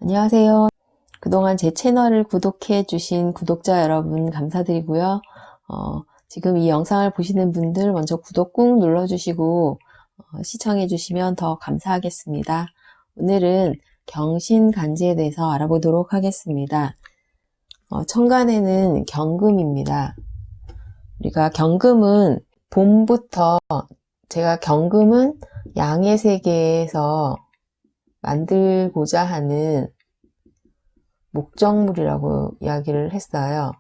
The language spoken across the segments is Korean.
안녕하세요. 그동안 제 채널을 구독해 주신 구독자 여러분 감사드리고요. 지금 이 영상을 보시는 분들 먼저 구독 꾹 눌러주시고 시청해 주시면 더 감사하겠습니다. 오늘은 경신간지에 대해서 알아보도록 하겠습니다. 천간에는 경금입니다. 우리가 경금은 봄부터 제가 경금은 양의 세계에서 만들고자 하는 목적물이라고 이야기를 했어요.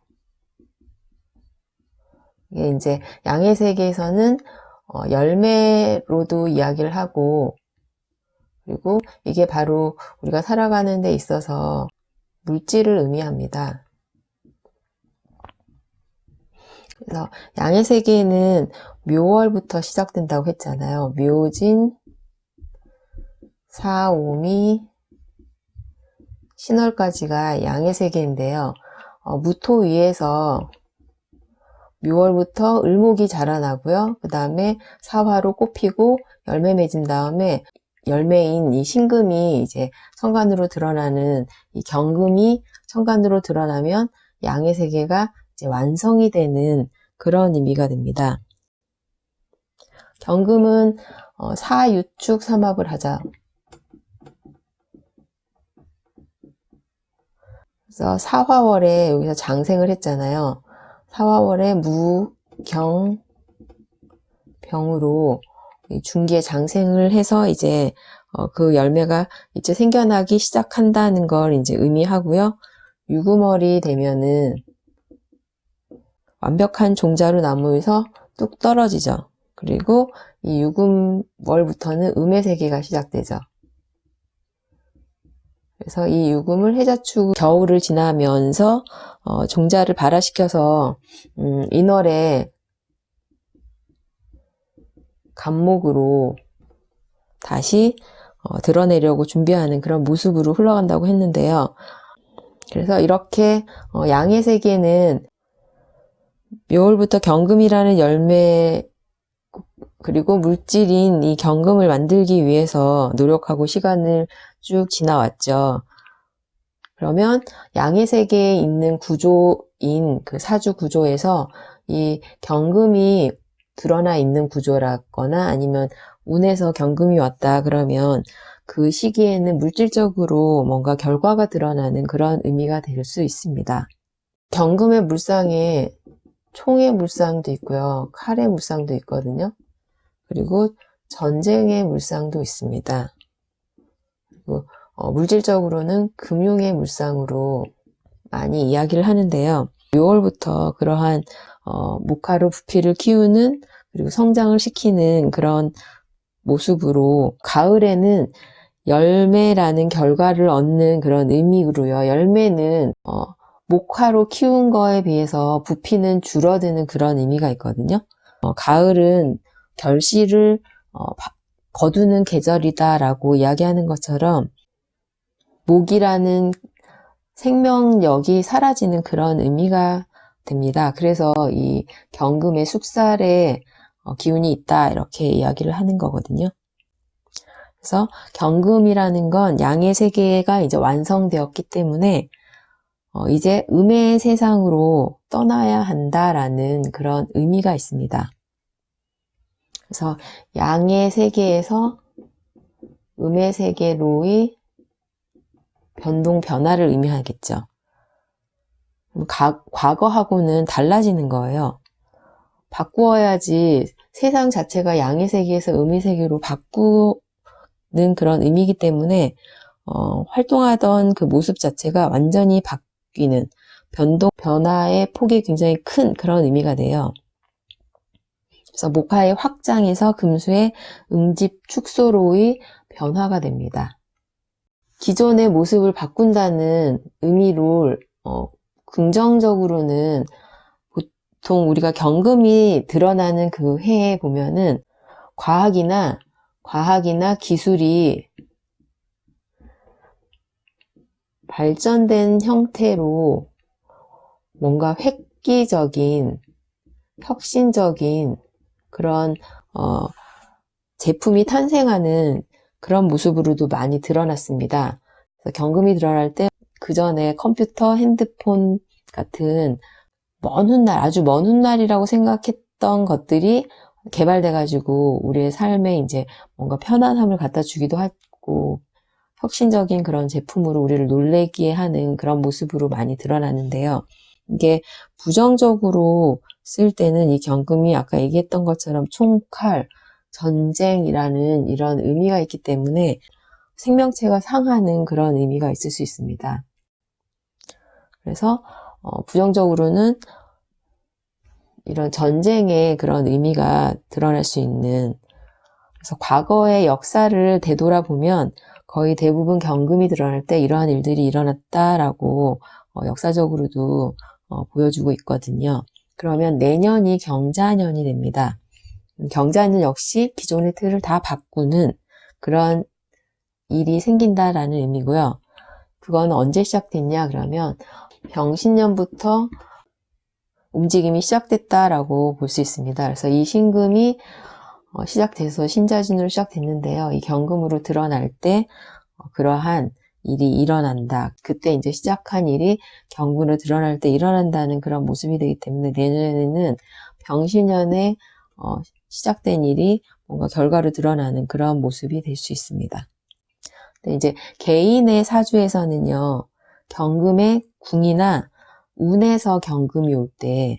이게 이제 양의 세계에서는 열매로도 이야기를 하고, 그리고 이게 바로 우리가 살아가는 데 있어서 물질을 의미합니다. 그래서 양의 세계는 묘월부터 시작된다고 했잖아요. 묘진, 사오미, 신월까지가 양의 세계인데요. 무토 위에서 묘월부터 을목이 자라나고요. 그 다음에 사화로 꽃피고 열매 맺은 다음에 열매인 이 신금이 이제 천간으로 드러나는 이 경금이 천간으로 드러나면 양의 세계가 이제 완성이 되는 그런 의미가 됩니다. 경금은 사유축 삼합을 하자. 그래서 사화월에 여기서 장생을 했잖아요. 사화월에 무, 경, 병으로 중기에 장생을 해서 이제 그 열매가 이제 생겨나기 시작한다는 걸 이제 의미하고요. 유금월이 되면은 완벽한 종자로 나무에서 뚝 떨어지죠. 그리고 이 유금월부터는 음의 세계가 시작되죠. 그래서 이 유금을 해자축 겨울을 지나면서 종자를 발화시켜서 인월에 간목으로 다시 드러내려고 준비하는 그런 모습으로 흘러간다고 했는데요. 그래서 이렇게 양의 세계는 묘월부터 경금이라는 열매 그리고 물질인 이 경금을 만들기 위해서 노력하고 시간을 쭉 지나왔죠. 그러면 양의 세계에 있는 구조인 그 사주 구조에서 이 경금이 드러나 있는 구조라거나 아니면 운에서 경금이 왔다 그러면 그 시기에는 물질적으로 뭔가 결과가 드러나는 그런 의미가 될 수 있습니다. 경금의 물상에 총의 물상도 있고요. 칼의 물상도 있거든요. 그리고 전쟁의 물상도 있습니다. 그리고 물질적으로는 금융의 물상으로 많이 이야기를 하는데요. 6월부터 그러한 목화로 부피를 키우는 그리고 성장을 시키는 그런 모습으로 가을에는 열매라는 결과를 얻는 그런 의미로요. 열매는 목화로 키운 거에 비해서 부피는 줄어드는 그런 의미가 있거든요. 가을은 결실을 거두는 계절이다라고 이야기하는 것처럼 목이라는 생명력이 사라지는 그런 의미가 됩니다. 그래서 이 경금의 숙살에 기운이 있다 이렇게 이야기를 하는 거거든요. 그래서 경금이라는 건 양의 세계가 이제 완성되었기 때문에 이제 음의 세상으로 떠나야 한다라는 그런 의미가 있습니다. 그래서 양의 세계에서 음의 세계로의 변동, 변화를 의미하겠죠. 과거하고는 달라지는 거예요. 바꾸어야지 세상 자체가 양의 세계에서 음의 세계로 바꾸는 그런 의미이기 때문에 활동하던 그 모습 자체가 완전히 바뀌는 변동, 변화의 폭이 굉장히 큰 그런 의미가 돼요. 그래서 목화의 확장에서 금수의 음집 축소로의 변화가 됩니다. 기존의 모습을 바꾼다는 의미로 긍정적으로는 보통 우리가 경금이 드러나는 그 해에 보면은 과학이나 기술이 발전된 형태로 뭔가 획기적인, 혁신적인 그런 제품이 탄생하는 그런 모습으로도 많이 드러났습니다. 그래서 경금이 드러날 때 그 전에 컴퓨터, 핸드폰 같은 먼 훗날, 아주 먼 훗날이라고 생각했던 것들이 개발돼가지고 우리의 삶에 이제 뭔가 편안함을 갖다 주기도 하고 혁신적인 그런 제품으로 우리를 놀래게 하는 그런 모습으로 많이 드러나는데요. 이게 부정적으로 쓸 때는 이 경금이 아까 얘기했던 것처럼 총칼, 전쟁이라는 이런 의미가 있기 때문에 생명체가 상하는 그런 의미가 있을 수 있습니다. 그래서 부정적으로는 이런 전쟁의 그런 의미가 드러날 수 있는, 그래서 과거의 역사를 되돌아보면 거의 대부분 경금이 드러날 때 이러한 일들이 일어났다라고 역사적으로도 보여주고 있거든요. 그러면 내년이 경자년이 됩니다. 경자년 역시 기존의 틀을 다 바꾸는 그런 일이 생긴다라는 의미고요. 그건 언제 시작됐냐 그러면 병신년부터 움직임이 시작됐다라고 볼 수 있습니다. 그래서 이 신금이 시작돼서 신자진으로 시작됐는데요. 이 경금으로 드러날 때 그러한 일이 일어난다. 그때 이제 시작한 일이 경금으로 드러날 때 일어난다는 그런 모습이 되기 때문에 내년에는 병신년에 시작된 일이 뭔가 결과로 드러나는 그런 모습이 될 수 있습니다. 근데 이제 개인의 사주에서는요, 경금의 궁이나 운에서 경금이 올 때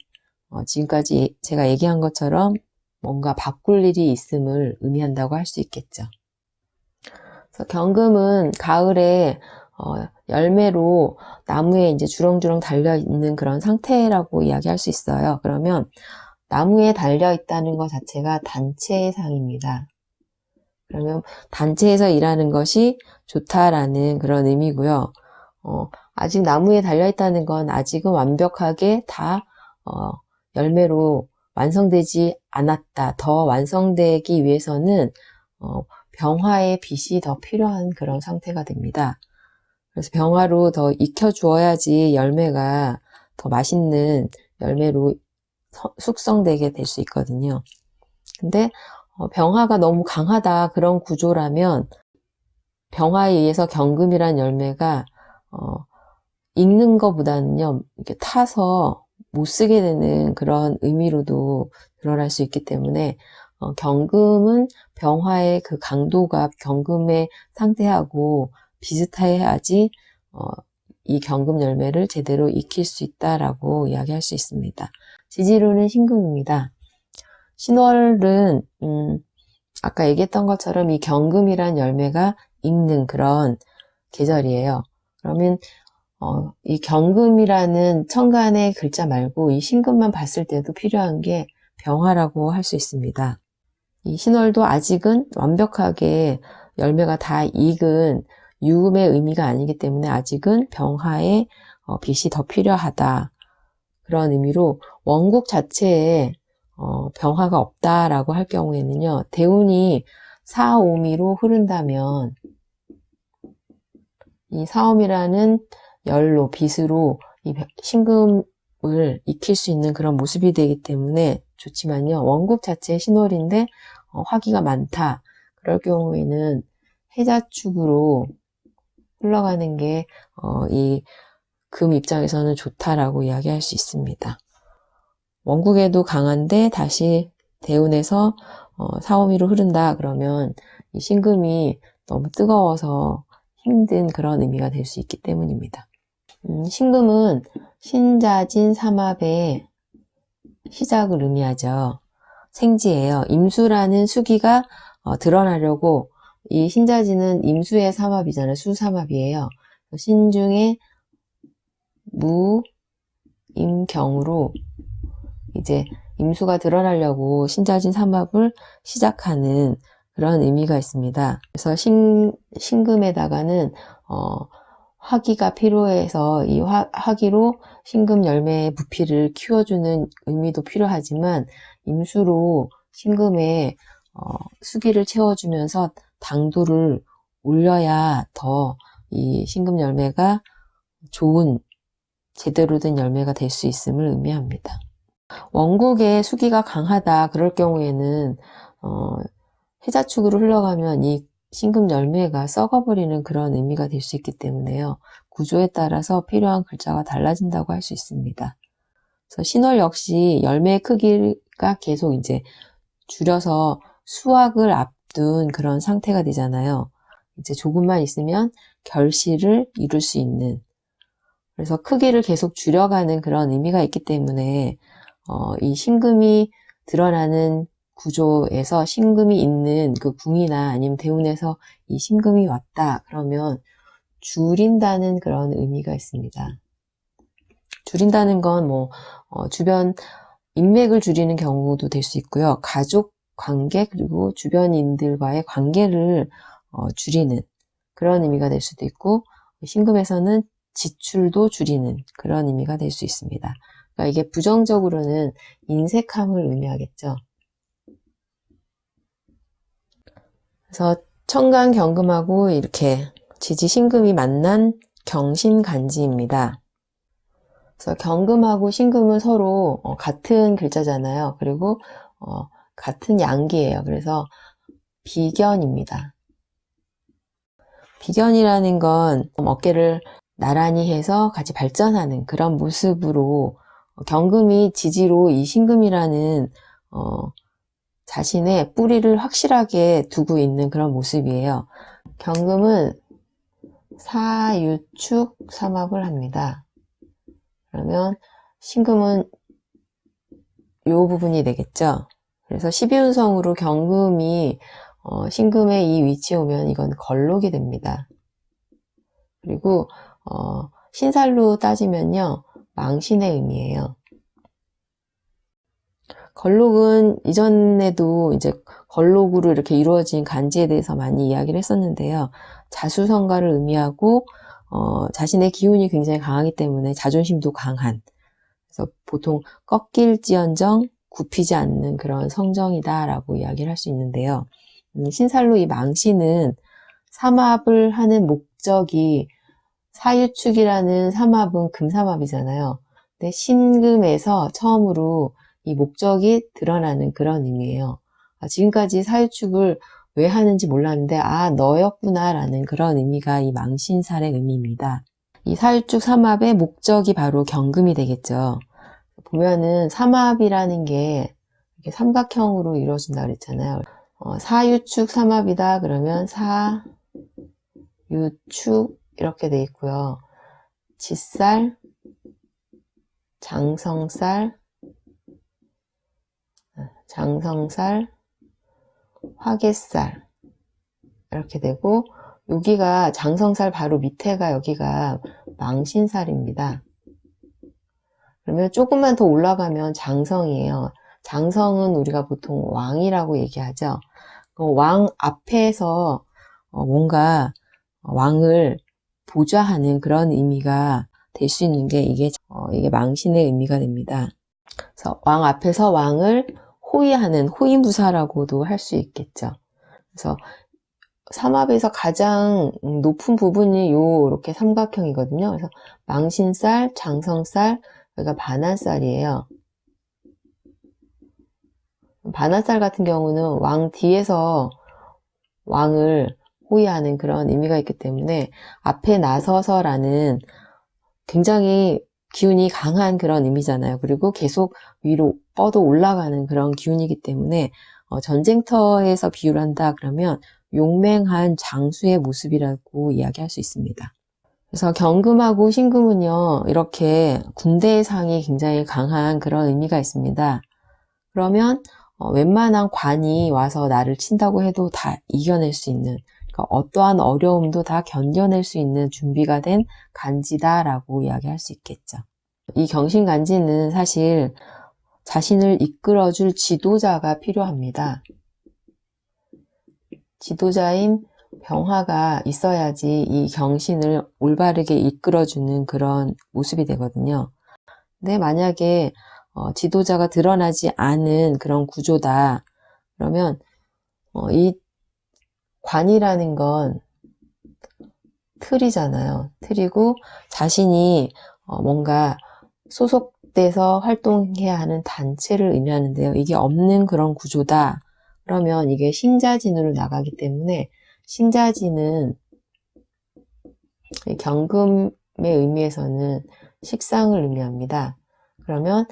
지금까지 제가 얘기한 것처럼 뭔가 바꿀 일이 있음을 의미한다고 할 수 있겠죠. 그래서 경금은 가을에 열매로 나무에 이제 주렁주렁 달려있는 그런 상태라고 이야기할 수 있어요. 그러면 나무에 달려있다는 것 자체가 단체의 상입니다. 그러면 단체에서 일하는 것이 좋다라는 그런 의미고요. 아직 나무에 달려있다는 건 아직은 완벽하게 다 열매로 완성되지 않았다. 더 완성되기 위해서는 병화의 빛이 더 필요한 그런 상태가 됩니다. 그래서 병화로 더 익혀주어야지 열매가 더 맛있는 열매로 숙성되게 될 수 있거든요. 근데 병화가 너무 강하다 그런 구조라면 병화에 의해서 경금이란 열매가 익는 것보다는요 이렇게 타서 못 쓰게 되는 그런 의미로도 드러날 수 있기 때문에 경금은 병화의 그 강도가 경금의 상태하고 비슷해야지 이 경금 열매를 제대로 익힐 수 있다라고 이야기할 수 있습니다. 지지로는 신금입니다. 신월은 아까 얘기했던 것처럼 이 경금이란 열매가 익는 그런 계절이에요. 그러면 이 경금이라는 천간의 글자 말고 이 신금만 봤을 때도 필요한 게 병화라고 할 수 있습니다. 이 신월도 아직은 완벽하게 열매가 다 익은 유금의 의미가 아니기 때문에 아직은 병화의 빛이 더 필요하다. 그런 의미로 원국 자체에 병화가 없다라고 할 경우에는요. 대운이 사오미로 흐른다면 이 사오미라는 열로 빛으로 이 신금을 익힐 수 있는 그런 모습이 되기 때문에 좋지만요. 원국 자체의 신월인데 화기가 많다. 그럴 경우에는 해자축으로 흘러가는 게 이 금 입장에서는 좋다라고 이야기할 수 있습니다. 원국에도 강한데 다시 대운에서 사오미로 흐른다 그러면 이 신금이 너무 뜨거워서 힘든 그런 의미가 될 수 있기 때문입니다. 신금은 신자진 삼합의 시작을 의미하죠. 생지예요. 임수라는 수기가 드러나려고 이 신자진은 임수의 삼합이잖아요. 수삼합이에요. 신중에 무, 임경으로 이제 임수가 드러나려고 신자진 삼합을 시작하는 그런 의미가 있습니다. 그래서 신금에다가는 화기가 필요해서 이 화기로 신금 열매의 부피를 키워주는 의미도 필요하지만 임수로 신금에 수기를 채워주면서 당도를 올려야 더 이 신금 열매가 좋은 제대로 된 열매가 될 수 있음을 의미합니다. 원국의 수기가 강하다 그럴 경우에는 해자축으로 흘러가면 이 신금 열매가 썩어버리는 그런 의미가 될 수 있기 때문에요. 구조에 따라서 필요한 글자가 달라진다고 할 수 있습니다. 그래서 신월 역시 열매의 크기가 계속 이제 줄여서 수확을 앞둔 그런 상태가 되잖아요. 이제 조금만 있으면 결실을 이룰 수 있는, 그래서 크기를 계속 줄여가는 그런 의미가 있기 때문에 이 신금이 드러나는 구조에서 신금이 있는 그 궁이나 아니면 대운에서 이 신금이 왔다 그러면 줄인다는 그런 의미가 있습니다. 줄인다는 건 주변 인맥을 줄이는 경우도 될 수 있고요. 가족 관계 그리고 주변인들과의 관계를 줄이는 그런 의미가 될 수도 있고, 신금에서는 지출도 줄이는 그런 의미가 될 수 있습니다. 그러니까 이게 부정적으로는 인색함을 의미하겠죠. 그래서 천간 경금하고 이렇게 지지 신금이 만난 경신간지입니다. 그래서 경금하고 신금은 서로 같은 글자잖아요. 그리고 같은 양기예요. 그래서 비견입니다. 비견이라는 건 어깨를 나란히 해서 같이 발전하는 그런 모습으로, 경금이 지지로 이 신금이라는 자신의 뿌리를 확실하게 두고 있는 그런 모습이에요. 경금은 사유축 삼합을 합니다. 그러면 신금은 요 부분이 되겠죠. 그래서 12운성으로 경금이 신금의 이 위치에 오면 이건 걸록이 됩니다. 그리고 신살로 따지면요, 망신의 의미예요. 걸록은 이전에도 이제 걸록으로 이렇게 이루어진 간지에 대해서 많이 이야기를 했었는데요. 자수성가를 의미하고 자신의 기운이 굉장히 강하기 때문에 자존심도 강한, 그래서 보통 꺾일지언정 굽히지 않는 그런 성정이다라고 이야기를 할 수 있는데요. 신살로 이 망신은 삼합을 하는 목적이, 사유축이라는 삼합은 금삼합이잖아요. 근데 신금에서 처음으로 이 목적이 드러나는 그런 의미예요. 지금까지 사유축을 왜 하는지 몰랐는데 너였구나 라는 그런 의미가 이 망신살의 의미입니다. 이 사유축 삼합의 목적이 바로 경금이 되겠죠. 보면은 삼합이라는 게 이렇게 삼각형으로 이루어진다 그랬잖아요. 사유축 삼합이다 그러면 사유축 이렇게 돼 있고요. 지살, 장성살, 화개살 이렇게 되고, 여기가 장성살 바로 밑에가 여기가 망신살입니다. 그러면 조금만 더 올라가면 장성이에요. 장성은 우리가 보통 왕이라고 얘기하죠. 왕 앞에서 뭔가 왕을 보좌하는 그런 의미가 될 수 있는 게 이게 망신의 의미가 됩니다. 그래서 왕 앞에서 왕을 호위하는 호위무사라고도 할 수 있겠죠. 그래서 삼합에서 가장 높은 부분이 이렇게 삼각형이거든요. 그래서 망신살, 장성살, 여기가 반환살이에요. 반환살 같은 경우는 왕 뒤에서 왕을 호위하는 그런 의미가 있기 때문에 앞에 나서서라는 굉장히 기운이 강한 그런 의미잖아요. 그리고 계속 위로 뻗어 올라가는 그런 기운이기 때문에 전쟁터에서 비유를 한다 그러면 용맹한 장수의 모습이라고 이야기할 수 있습니다. 그래서 경금하고 신금은요, 이렇게 군대의 상이 굉장히 강한 그런 의미가 있습니다. 그러면 웬만한 관이 와서 나를 친다고 해도 다 이겨낼 수 있는, 그러니까 어떠한 어려움도 다 견뎌낼 수 있는 준비가 된 간지다라고 이야기할 수 있겠죠. 이 경신간지는 사실 자신을 이끌어줄 지도자가 필요합니다. 지도자인 병화가 있어야지 이 경신을 올바르게 이끌어주는 그런 모습이 되거든요. 근데 만약에 지도자가 드러나지 않은 그런 구조다 그러면 이 관이라는 건 틀이잖아요. 틀이고 자신이 뭔가 소속돼서 활동해야 하는 단체를 의미하는데요. 이게 없는 그런 구조다 그러면 이게 신자진으로 나가기 때문에 신자지는 경금의 의미에서는 식상을 의미합니다. 그러면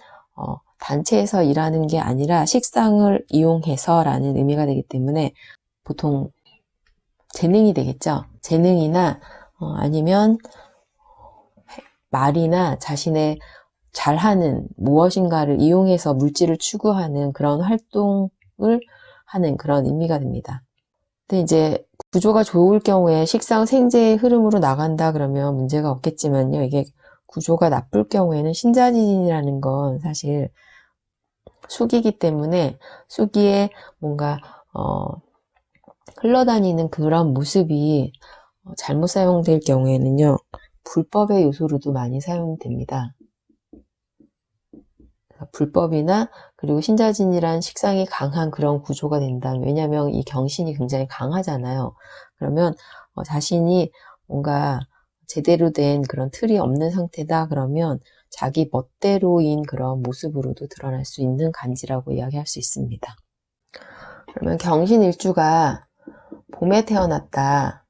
단체에서 일하는 게 아니라 식상을 이용해서 라는 의미가 되기 때문에 보통 재능이 되겠죠. 재능이나 아니면 말이나 자신의 잘하는 무엇인가를 이용해서 물질을 추구하는 그런 활동을 하는 그런 의미가 됩니다. 근데 이제 구조가 좋을 경우에 식상 생재의 흐름으로 나간다 그러면 문제가 없겠지만요. 이게 구조가 나쁠 경우에는 신자진이라는 건 사실 수기이기 때문에 수기에 뭔가 흘러다니는 그런 모습이 잘못 사용될 경우에는요. 불법의 요소로도 많이 사용됩니다. 불법이나 그리고 신자진이란 식상이 강한 그런 구조가 된다면, 왜냐하면 이 경신이 굉장히 강하잖아요. 그러면 자신이 뭔가 제대로 된 그런 틀이 없는 상태다 그러면 자기 멋대로인 그런 모습으로도 드러날 수 있는 간지라고 이야기할 수 있습니다. 그러면 경신일주가 봄에 태어났다.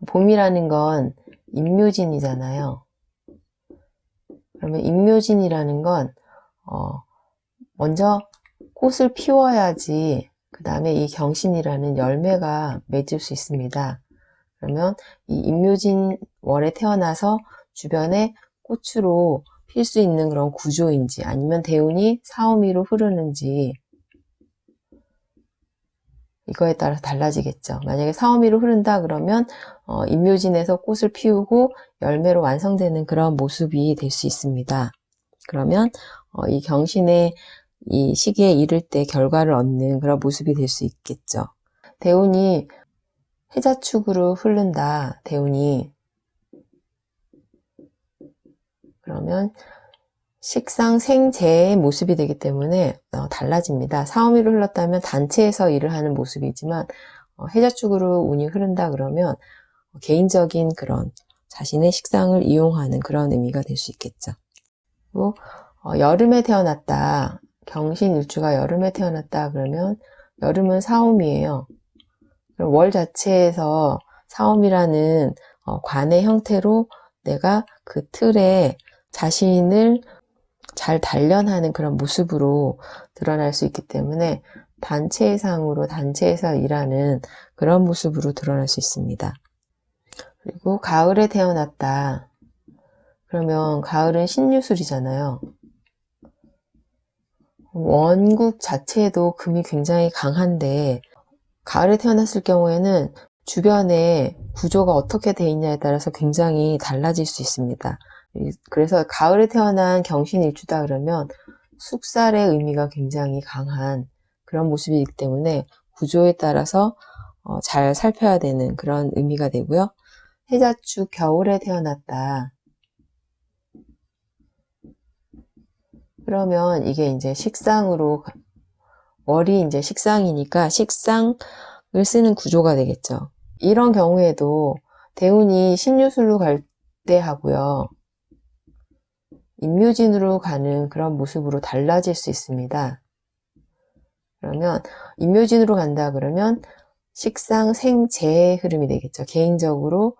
봄이라는 건 임묘진이잖아요. 그러면 임묘진이라는 건 먼저 꽃을 피워야지 그 다음에 이 경신이라는 열매가 맺을 수 있습니다. 그러면 이 임묘진 월에 태어나서 주변에 꽃으로 필 수 있는 그런 구조인지 아니면 대운이 사오미로 흐르는지 이거에 따라서 달라지겠죠. 만약에 사오미로 흐른다 그러면 임묘진에서 꽃을 피우고 열매로 완성되는 그런 모습이 될 수 있습니다. 그러면 이 경신의 이 시기에 이를 때 결과를 얻는 그런 모습이 될 수 있겠죠. 대운이 해자축으로 흐른다. 대운이 그러면 식상 생재의 모습이 되기 때문에 달라집니다. 사오미로 흘렀다면 단체에서 일을 하는 모습이지만 해자축으로 운이 흐른다 그러면 개인적인 그런 자신의 식상을 이용하는 그런 의미가 될 수 있겠죠. 그리고 여름에 태어났다. 경신일주가 여름에 태어났다 그러면 여름은 사오미예요. 그럼 월 자체에서 사오미라는 관의 형태로 내가 그 틀에 자신을 잘 단련하는 그런 모습으로 드러날 수 있기 때문에 단체상으로 단체에서 일하는 그런 모습으로 드러날 수 있습니다. 그리고 가을에 태어났다. 그러면 가을은 신유술이잖아요. 원국 자체도 금이 굉장히 강한데 가을에 태어났을 경우에는 주변에 구조가 어떻게 돼 있냐에 따라서 굉장히 달라질 수 있습니다. 그래서 가을에 태어난 경신일주다 그러면 숙살의 의미가 굉장히 강한 그런 모습이기 때문에 구조에 따라서 잘 살펴야 되는 그런 의미가 되고요. 해자축 겨울에 태어났다. 그러면 이게 이제 식상으로 월이 이제 식상이니까 식상을 쓰는 구조가 되겠죠. 이런 경우에도 대운이 신유술로 갈 때 하고요. 임묘진으로 가는 그런 모습으로 달라질 수 있습니다. 그러면 임묘진으로 간다 그러면 식상 생재의 흐름이 되겠죠. 개인적으로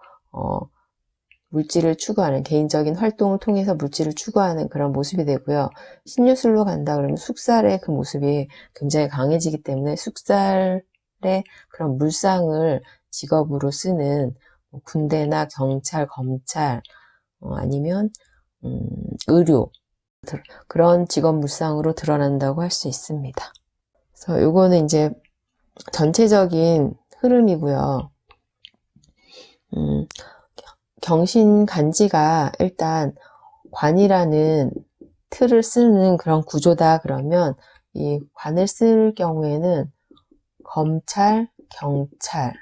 물질을 추구하는 개인적인 활동을 통해서 물질을 추구하는 그런 모습이 되고요. 신유술로 간다 그러면 숙살의 그 모습이 굉장히 강해지기 때문에 숙살의 그런 물상을 직업으로 쓰는 군대나 경찰, 검찰 아니면 의료 그런 직업 물상으로 드러난다고 할 수 있습니다. 그래서 요거는 이제 전체적인 흐름이고요. 경신 간지가 일단 관이라는 틀을 쓰는 그런 구조다 그러면 이 관을 쓸 경우에는 검찰, 경찰,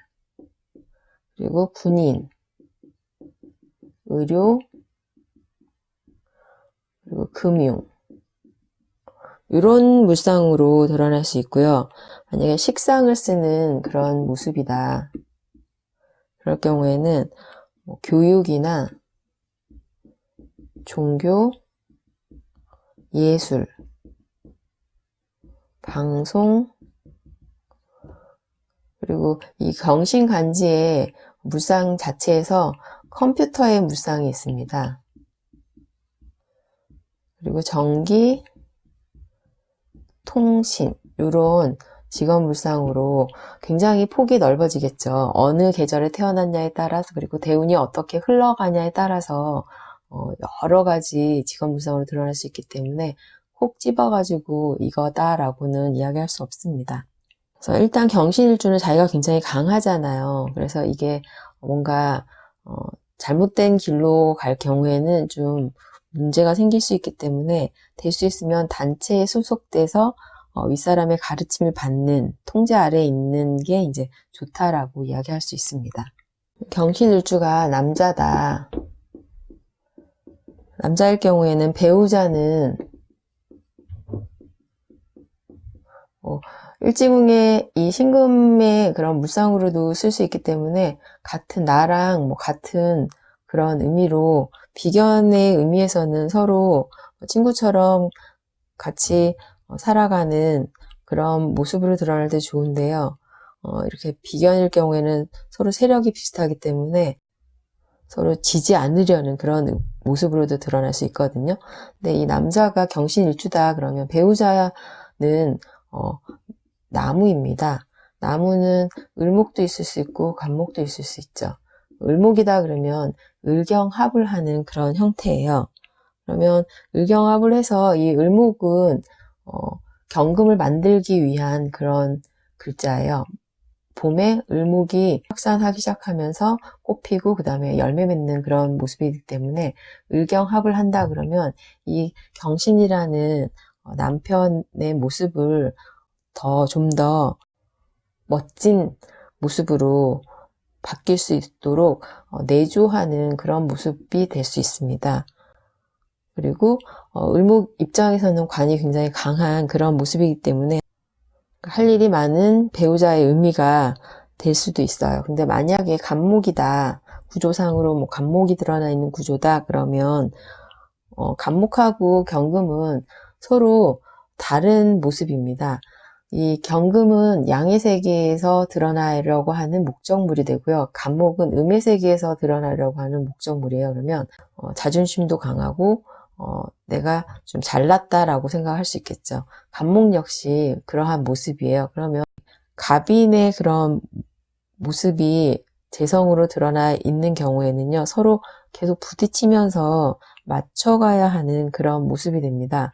그리고 군인, 의료, 그리고 금융 이런 물상으로 드러날 수 있고요. 만약에 식상을 쓰는 그런 모습이다. 그럴 경우에는 교육이나 종교, 예술, 방송, 그리고 이 경신간지의 물상 자체에서 컴퓨터의 물상이 있습니다. 그리고 전기, 통신, 이런 직업물상으로 굉장히 폭이 넓어지겠죠. 어느 계절에 태어났냐에 따라서, 그리고 대운이 어떻게 흘러가냐에 따라서 여러 가지 직업물상으로 드러날 수 있기 때문에 콕 집어가지고 이거다라고는 이야기할 수 없습니다. 그래서 일단 경신일주는 자기가 굉장히 강하잖아요. 그래서 이게 뭔가 잘못된 길로 갈 경우에는 좀 문제가 생길 수 있기 때문에 될 수 있으면 단체에 소속돼서 윗사람의 가르침을 받는 통제 아래에 있는 게 이제 좋다라고 이야기할 수 있습니다. 경신일주가 남자다. 남자일 경우에는 배우자는 일지궁의 이 신금의 그런 물상으로도 쓸 수 있기 때문에 같은 나랑 같은 그런 의미로 비견의 의미에서는 서로 친구처럼 같이 살아가는 그런 모습으로 드러날 때 좋은데요. 이렇게 비견일 경우에는 서로 세력이 비슷하기 때문에 서로 지지 않으려는 그런 모습으로도 드러날 수 있거든요. 근데 이 남자가 경신일주다 그러면 배우자는 나무입니다. 나무는 을목도 있을 수 있고 간목도 있을 수 있죠. 을목이다 그러면 을경합을 하는 그런 형태예요. 그러면 을경합을 해서 이 을목은 경금을 만들기 위한 그런 글자예요. 봄에 을목이 확산하기 시작하면서 꽃 피고 그 다음에 열매 맺는 그런 모습이기 때문에 을경합을 한다 그러면 이 경신이라는 남편의 모습을 좀 더 멋진 모습으로 바뀔 수 있도록 내조하는 그런 모습이 될 수 있습니다. 그리고 을목 입장에서는 관이 굉장히 강한 그런 모습이기 때문에 할 일이 많은 배우자의 의미가 될 수도 있어요. 근데 만약에 간목이다, 구조상으로 간목이 드러나 있는 구조다 그러면 간목하고 경금은 서로 다른 모습입니다. 이 경금은 양의 세계에서 드러나려고 하는 목적물이 되고요. 간목은 음의 세계에서 드러나려고 하는 목적물이에요. 그러면 자존심도 강하고 내가 좀 잘났다라고 생각할 수 있겠죠. 간목 역시 그러한 모습이에요. 그러면 갑인의 그런 모습이 재성으로 드러나 있는 경우에는요. 서로 계속 부딪히면서 맞춰가야 하는 그런 모습이 됩니다.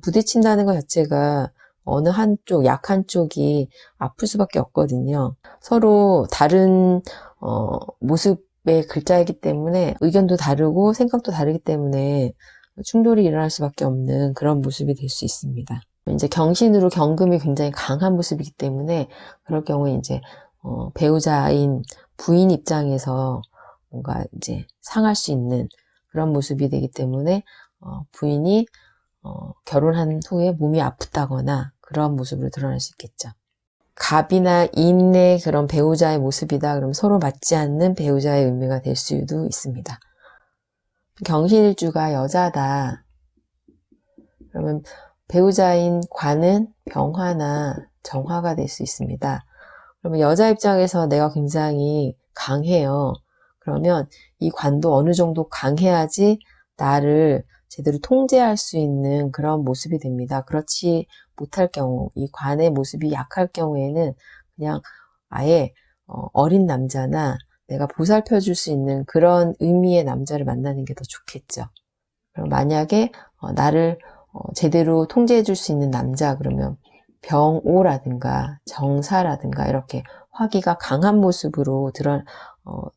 부딪힌다는 것 자체가 어느 한쪽, 약한 쪽이 아플 수밖에 없거든요. 서로 다른 모습의 글자이기 때문에 의견도 다르고 생각도 다르기 때문에 충돌이 일어날 수밖에 없는 그런 모습이 될 수 있습니다. 이제 경신으로 경금이 굉장히 강한 모습이기 때문에 그럴 경우에 이제 배우자인 부인 입장에서 뭔가 이제 상할 수 있는 그런 모습이 되기 때문에 부인이 결혼한 후에 몸이 아프다거나 그런 모습으로 드러날 수 있겠죠. 갑이나 인의 그런 배우자의 모습이다. 그럼 서로 맞지 않는 배우자의 의미가 될 수도 있습니다. 경신일주가 여자다. 그러면 배우자인 관은 병화나 정화가 될 수 있습니다. 그러면 여자 입장에서 내가 굉장히 강해요. 그러면 이 관도 어느 정도 강해야지 나를 제대로 통제할 수 있는 그런 모습이 됩니다. 그렇지 못할 경우, 이 관의 모습이 약할 경우에는 그냥 아예 어린 남자나 내가 보살펴 줄 수 있는 그런 의미의 남자를 만나는 게 더 좋겠죠. 그럼 만약에 나를 제대로 통제해 줄 수 있는 남자 그러면 병오라든가 정사라든가 이렇게 화기가 강한 모습으로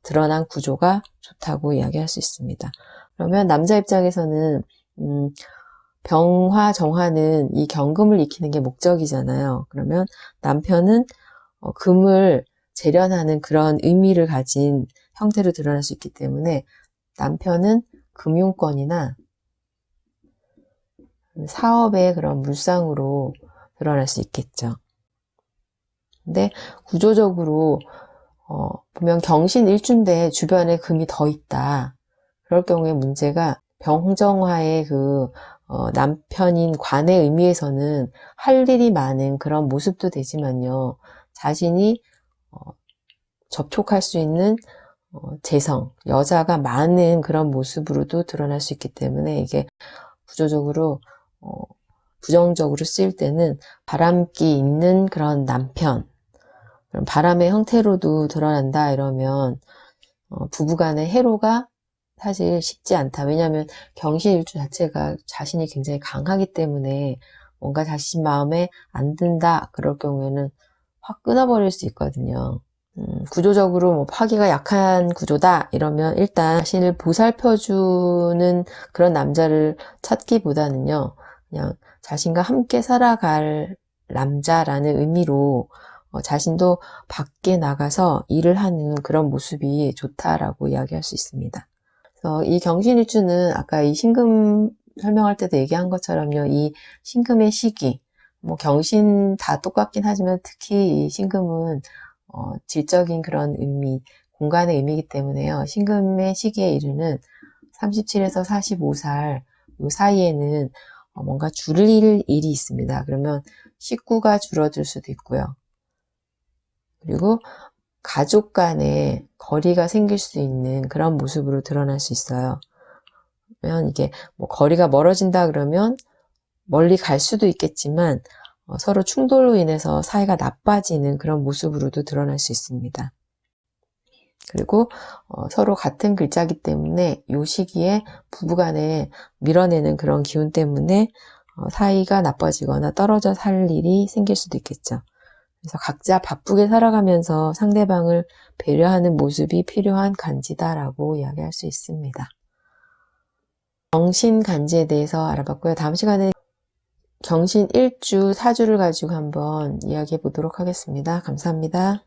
드러난 구조가 좋다고 이야기할 수 있습니다. 그러면 남자 입장에서는 병화, 정화는 이 경금을 익히는 게 목적이잖아요. 그러면 남편은 금을 재련하는 그런 의미를 가진 형태로 드러날 수 있기 때문에 남편은 금융권이나 사업의 그런 물상으로 드러날 수 있겠죠. 근데 구조적으로 보면 경신일주인데 주변에 금이 더 있다. 그럴 경우에 문제가 병정화의 남편인 관의 의미에서는 할 일이 많은 그런 모습도 되지만요. 자신이 접촉할 수 있는 재성, 여자가 많은 그런 모습으로도 드러날 수 있기 때문에 이게 구조적으로 부정적으로 쓰일 때는 바람기 있는 그런 남편, 그런 바람의 형태로도 드러난다 이러면 부부간의 해로가 사실 쉽지 않다. 왜냐하면 경신일주 자체가 자신이 굉장히 강하기 때문에 뭔가 자신 마음에 안 든다 그럴 경우에는 확 끊어버릴 수 있거든요. 구조적으로 뭐 파기가 약한 구조다 이러면 일단 자신을 보살펴주는 그런 남자를 찾기보다는요, 그냥 자신과 함께 살아갈 남자라는 의미로 자신도 밖에 나가서 일을 하는 그런 모습이 좋다라고 이야기할 수 있습니다. 그래서 이 경신일주는 아까 이 신금 설명할 때도 얘기한 것처럼요, 이 신금의 시기, 뭐 경신 다 똑같긴 하지만 특히 이 신금은 질적인 그런 의미, 공간의 의미이기 때문에요. 신금의 시기에 이르는 37에서 45살 이 사이에는 뭔가 줄일 일이 있습니다. 그러면 식구가 줄어들 수도 있고요. 그리고 가족 간에 거리가 생길 수 있는 그런 모습으로 드러날 수 있어요. 그러면 이게 뭐 거리가 멀어진다 그러면 멀리 갈 수도 있겠지만 서로 충돌로 인해서 사이가 나빠지는 그런 모습으로도 드러날 수 있습니다. 그리고 서로 같은 글자이기 때문에 이 시기에 부부간에 밀어내는 그런 기운 때문에 사이가 나빠지거나 떨어져 살 일이 생길 수도 있겠죠. 그래서 각자 바쁘게 살아가면서 상대방을 배려하는 모습이 필요한 간지다라고 이야기할 수 있습니다. 경신간지에 대해서 알아봤고요. 다음 시간에 경신 1주, 4주를 가지고 한번 이야기해 보도록 하겠습니다. 감사합니다.